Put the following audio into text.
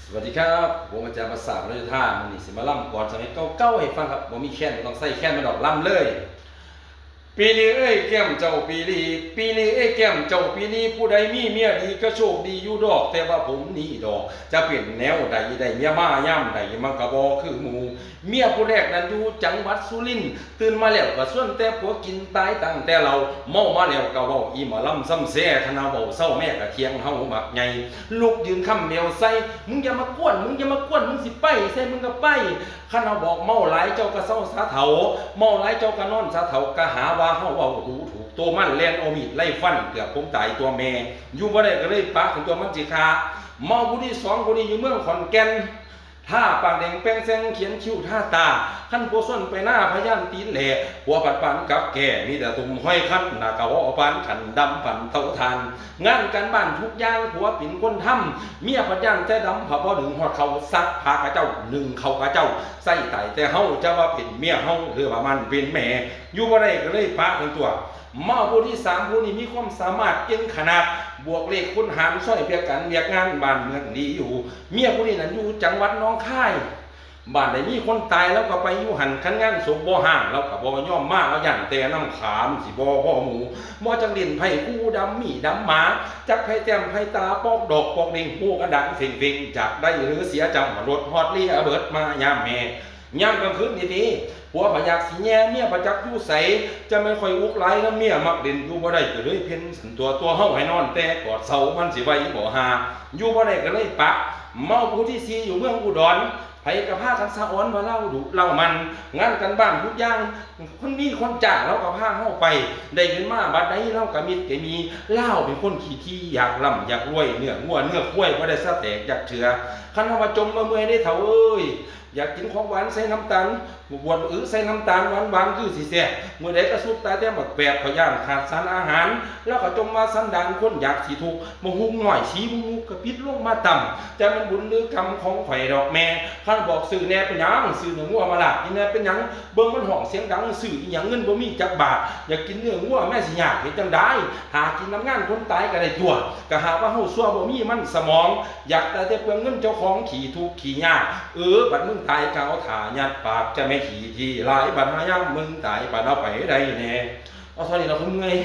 สวัสดีครับผมอาจารย์ภาษาพระท่ามันนี่สิมาล่ำก่อนสมัยเก่าๆให้ฟังครับผมมีแค้นต้องใส่แค้นมาดอกล่ำเลยปีนี้เอ้ยแก้มเจ้าปีนี้ปีนี้เอ้ยแก้มเจ้าปีนี้ผู้ใดมีเมียดีก็โชคดีอยู่ดอกแต่ว่าผมนี่ดอกจะเปลี่ยนแนวใดได้เมียมาย่ำใดมันก็บ่คือหมู่เมียผู้แรกนั้นอยู่จังหวัดสุรินทร์ตื่นมาแล้วก็ส่วนแต่ผัวกินตายตั้งแต่เราเมามาแล้วก็เว้าอีหมอลำซ้ำแซ่คณะเว้าเศร้าแม่ก็เถียงเฮาบักใหญ่ลูกยืนค้ำแมวใส่มึงอย่ามากวนมึงอย่ามากวนมึงสิไปใส่มึงก็ไปคันเฮาบอกเมาหลายเจ้าก็เศร้าสาเถาเมาหลายเจ้าก็นอนสาเถาก็หาว่าเฮาเว้าดูถูกตัวมันแล่นเอามีดไล่ฟันเกือบผมตายตัวแม่อยู่บ่ได้ก็เลยปากถึงตัวมันสิขาเมาผู้ที่สองผู้นี้อยู่เมืองขอนแก่นท่าปากแดงแป้งแซงเขียนคิ้วท่าตาขั้นผัวส้นไปหน้าพยานตีนแหล่ผัวปัดปันกับแก่มีแต่ตุ่มห้อยขั้นหน้ากะว่าปานขันดำฝันเท่าทานงานกันบ้านทุกอย่างผัวปิ่นคนทำเมียปัดย่างแต่ดำผัวบ่ดึงหอดเขาซักพากระเจ้าหนึ่งเขากระเจ้าใส่ไต่แต่เฮาจะว่าเป็นเมียเฮาหรือว่ามันเป็นแม่อยู่บ่ได้ก็เลยปากถึงตัวเมาผู้ที่สามผู้นี้มีความสามารถเก่งขนาดบวกเลขคุณหารช่วยเพียกันเรียกงานบ้านเมืองดีอยู่เมียผู้นี้นั้นอยู่จังหวัดหนองคายบ้านใดมีคนตายแล้วก็ไปอยู่หันคันงานศพบ่ห่างแล้วก็บ่ย่อมมาแล้วยันแต่น้ำขามสิบ่พ่อหมูบ่จังดินไผคู่ดำมีดำหมาจักไผแต้มไผตาปอกดอกปอกเด้งฮู้กระดังเฟ่งๆจากได้หรือเสียจำรถฮอดเลียเบิดมายามแม่ยามกลางคืนนี่ผัวพยากสิแย่เมียประจักอยู่ใสจะไม่ค่อยอุกไหลแล้วเมียมักเด่นอยู่บ่ได้ก็เลยเพ่นสันตัวเฮาให้นอนแต่กอดเสามันสิไว้บ่หาอยู่บ่ได้ก็เลยปะเมาผู้ที่4อยู่เมืองอุดรไผก็พากันสะอ้อนว่าเล่าดุเล่ามันงานกันบ้านทุกอย่างคนมีคนจ้างเราก็พาเฮาไปได้เงินมาบัดใดเราก็มิตรก็มีเล่าเป็นคนขี้ที่อยากร่ำอยากรวยเนื้องัวเนื้อข้วยบ่ได้สะแตกจากเถื่อคันเฮาว่าจมมาเมื่อยได้เฒ่าเอ้ยอยากกินของหวานใส่น้ำตาลบวชใส่น้ำตาลหวานคือสิแซ่บเมื่อใดก็สุดตาแต่หมดแปดขย่านขาดสารอาหารแล้วก็จมมาสันดานคนอยากสิทุกมาหุงหน่อยชี้มุกกระปิดลงมาต่ำจะมันบุญหรือกรรมของไข่ดอกแม่ท่านบอกสื่อแน่เป็นหยังสื่อเนื้องัวมาละกินแน่เป็นหยังเบิ่งมันห้องเสียงดังสื่ออีหยังเงินบ่มีจักบาทอยากกินเนื้องัวแม่สิยากเฮ็ดจังได๋หากินน้ำงานคนตายก็ได้ตัวก็หาว่าเฮาซัวบ่มีมันสมองอยากแต่เปลืองเงินเจ้าของขี่ทุกข์ขี่ยากบัดมึงตายก็เอาถ่ายัดปากจะไม่ขี่ที่หลายบัดหายามมึงตายบัดเอาไปได้แน่เอาเท่านี้เราเมื่อย